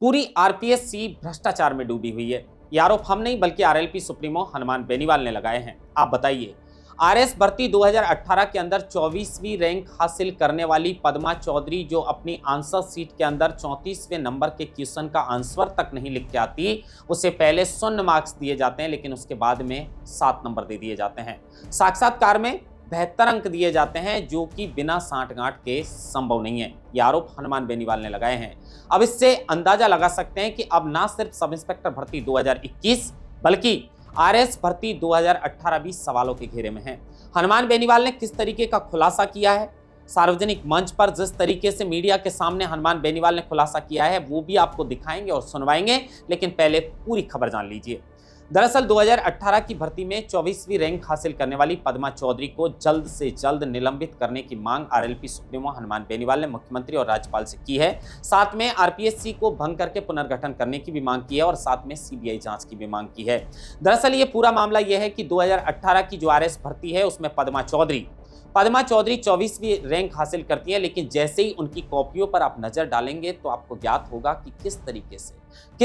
पूरी आरपीएससी भ्रष्टाचार में डूबी हुई है। ये आरोप हम नहीं बल्कि आरएलपी सुप्रीमो हनुमान बेनीवाल ने लगाए हैं। आप बताइए, आरएस भर्ती 2018 के अंदर 24वीं रैंक हासिल करने वाली पद्मा चौधरी, जो अपनी आंसर शीट के अंदर 34वें नंबर के क्वेश्चन का आंसर तक नहीं लिख के आती, उसे पहले 0 मार्क्स दिए जाते हैं, लेकिन उसके बाद में 7 नंबर दे दिए जाते हैं। साक्षात्कार में 72 अंक दिए जाते हैं, जो कि बिना सांठ-गांठ के संभव नहीं है। ये आरोप हनुमान बेनीवाल ने लगाए हैं। अब इससे अंदाजा लगा सकते हैं कि अब ना सिर्फ सब इंस्पेक्टर भर्ती 2021 बल्कि आरएस भर्ती 2018 भी सवालों के घेरे में है। हनुमान बेनीवाल ने किस तरीके का खुलासा किया है, सार्वजनिक मंच पर जिस तरीके से मीडिया के सामने हनुमान बेनीवाल ने खुलासा किया है, वो भी आपको दिखाएंगे और सुनवाएंगे, लेकिन पहले पूरी खबर जान लीजिए। दरअसल 2018 की भर्ती में 24वीं रैंक हासिल करने वाली पद्मा चौधरी को जल्द से जल्द निलंबित करने की मांग आरएलपी सुप्रीमो हनुमान बेनीवाल ने मुख्यमंत्री और राज्यपाल से की है। साथ में आरपीएससी को भंग करके पुनर्गठन करने की भी मांग की है और साथ में सीबीआई जांच की भी मांग की है। दरअसल ये पूरा मामला यह है कि 2018 की जो आरएस भर्ती है उसमें पद्मा चौधरी 24वीं रैंक हासिल करती है, लेकिन जैसे ही उनकी कॉपियों पर आप नजर डालेंगे तो आपको ज्ञात होगा कि किस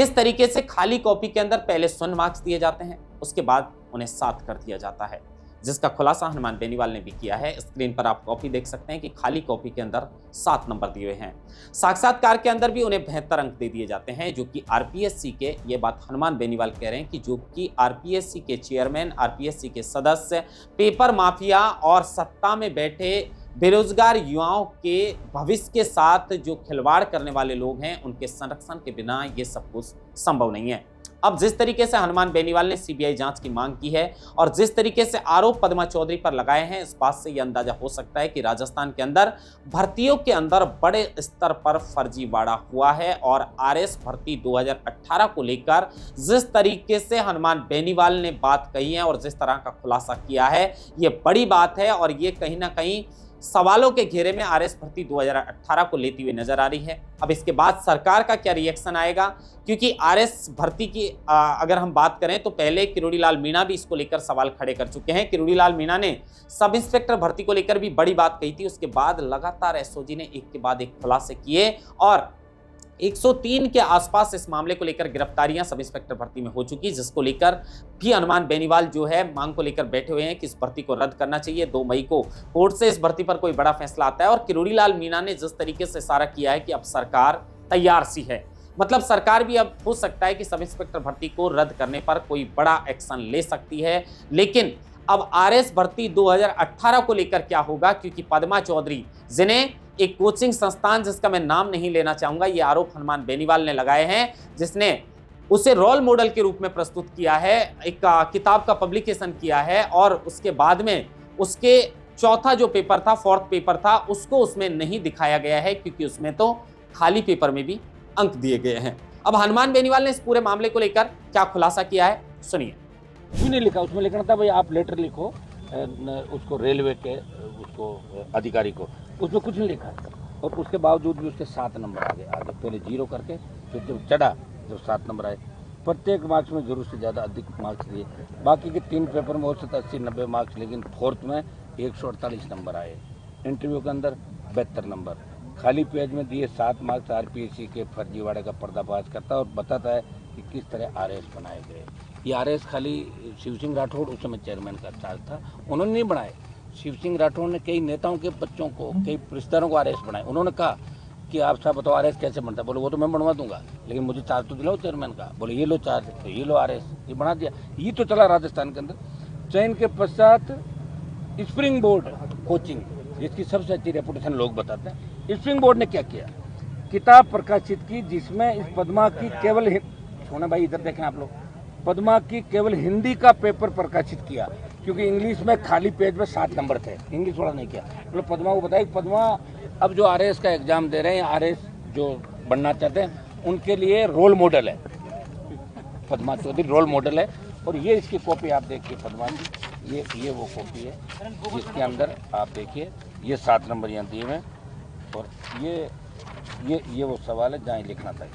तरीके से खाली कॉपी के अंदर पहले 0 मार्क्स दिए जाते हैं, उसके बाद उन्हें 7 कर दिया जाता है, जिसका खुलासा हनुमान बेनीवाल ने भी किया है। स्क्रीन पर आप कॉपी देख सकते हैं कि खाली कॉपी के अंदर 7 नंबर दिए हुए हैं। साक्षात्कार के अंदर भी उन्हें 72 अंक दे दिए जाते हैं, जो कि आरपीएससी के, ये बात हनुमान बेनीवाल कह रहे हैं कि जो कि आरपीएससी के चेयरमैन, आरपीएससी के सदस्य, पेपर माफिया और सत्ता में बैठे बेरोजगार युवाओं के भविष्य के साथ जो खिलवाड़ करने वाले लोग हैं, उनके संरक्षण के बिना ये सब कुछ संभव नहीं है। अब जिस तरीके से हनुमान बेनीवाल ने सीबीआई जांच की मांग की है और जिस तरीके से आरोप पद्मा चौधरी पर लगाए हैं, इस बात से यह अंदाजा हो सकता है कि राजस्थान के अंदर भर्तियों के अंदर बड़े स्तर पर फर्जीवाड़ा हुआ है और आरएस भर्ती 2018 को लेकर जिस तरीके से हनुमान बेनीवाल ने बात कही है और जिस तरह का खुलासा किया है, ये बड़ी बात है और ये कहीं ना कहीं सवालों के घेरे में आरएस भर्ती 2018 को लेती हुई नजर आ रही है। अब इसके बाद सरकार का क्या रिएक्शन आएगा, क्योंकि आरएस भर्ती की अगर हम बात करें तो पहले किरोड़ी लाल मीणा भी इसको लेकर सवाल खड़े कर चुके हैं। किरोड़ी लाल मीणा ने सब इंस्पेक्टर भर्ती को लेकर भी बड़ी बात कही थी। उसके बाद लगातार एसओजी ने एक के बाद एक खुलासे किए और 103 के आसपास इस मामले को लेकर गिरफ्तारियां सब इंस्पेक्टर भर्ती में हो चुकी, जिसको लेकर भी हनुमान बेनीवाल जो है मांग को लेकर बैठे हुए हैं कि इस भर्ती को रद्द करना चाहिए। 2 मई को कोर्ट से इस भर्ती पर कोई बड़ा फैसला आता है और किरोड़ी लाल मीणा ने जिस तरीके से इशारा किया है कि अब सरकार तैयार सी है, मतलब सरकार भी अब हो सकता है कि सब इंस्पेक्टर भर्ती को रद्द करने पर कोई बड़ा एक्शन ले सकती है। लेकिन अब आरएस भर्ती 2018 को लेकर क्या होगा, क्योंकि पद्मा चौधरी, जिन्हें एक कोचिंग संस्थान, जिसका मैं नाम नहीं लेना चाहूंगा, ये आरोप हनुमान बेनीवाल ने लगाए हैं, जिसने उसे रोल मॉडल के रूप में प्रस्तुत किया है, एक किताब का पब्लिकेशन किया है और उसके बाद में उसके चौथा जो पेपर था, 4th पेपर था, उसको उसमें नहीं दिखाया गया है, क्योंकि उसमें तो खाली पेपर में भी अंक दिए गए हैं। अब हनुमान बेनीवाल ने इस पूरे मामले को लेकर क्या खुलासा किया है, सुनिए। भी नहीं लिखा, उसमें लिखना था भाई आप लेटर लिखो उसको रेलवे के उसको अधिकारी को, उसमें कुछ नहीं लिखा और उसके बावजूद भी उसके 7 नंबर आगे पहले 0 करके फिर जब चढ़ा जब 7 नंबर आए। प्रत्येक मार्क्स में जरूर से ज़्यादा अधिक मार्क्स दिए। बाकी के 3 पेपर में हो सकता 80-90 मार्क्स, लेकिन 4th में 148 नंबर आए। इंटरव्यू के अंदर 72 नंबर। खाली पेज में दिए 7 मार्क्स आरपीएससी के फर्जीवाड़े का पर्दाफाश करता है और बताता है कि किस तरह आरएस बनाए गए। ये आरएस खाली शिव सिंह राठौड़ उस समय चेयरमैन का चार्ज था, उन्होंने नहीं बनाए। शिव सिंह राठौड़ ने कई नेताओं के बच्चों को, कई रिश्तेदारों को आरएस बनाए। उन्होंने कहा कि आप साहब बताओ आरएस कैसे बनता है। बोले वो तो मैं बनवा दूंगा, लेकिन मुझे चार्ज तो दिलाओ चेयरमैन का। बोले ये लो चार्ज, तो ये लो आरएस, ये बना दिया। ये तो चला राजस्थान के अंदर। चयन के पश्चात स्प्रिंग बोर्ड कोचिंग, जिसकी सबसे अच्छी रेपुटेशन लोग बताते हैं, स्प्रिंग बोर्ड ने क्या किया, किताब प्रकाशित की जिसमें इस पद्मा की केवल, सोना भाई इधर देखें आप लोग, पद्मा की केवल हिंदी का पेपर प्रकाशित किया, क्योंकि इंग्लिश में खाली पेज में 7 नंबर थे, इंग्लिश वाला नहीं किया। मतलब पद्मा को बताया कि पद्मा अब जो आरएस का एग्जाम दे रहे हैं, आरएस जो बनना चाहते हैं, उनके लिए रोल मॉडल है। पद्मा चौधरी रोल मॉडल है। और ये इसकी कॉपी आप देखिए पद्मा की, ये वो कॉपी है जिसके अंदर आप देखिए ये 7 नंबर यहाँ दिए हुए हैं और ये वो सवाल है जहाँ लिखना था।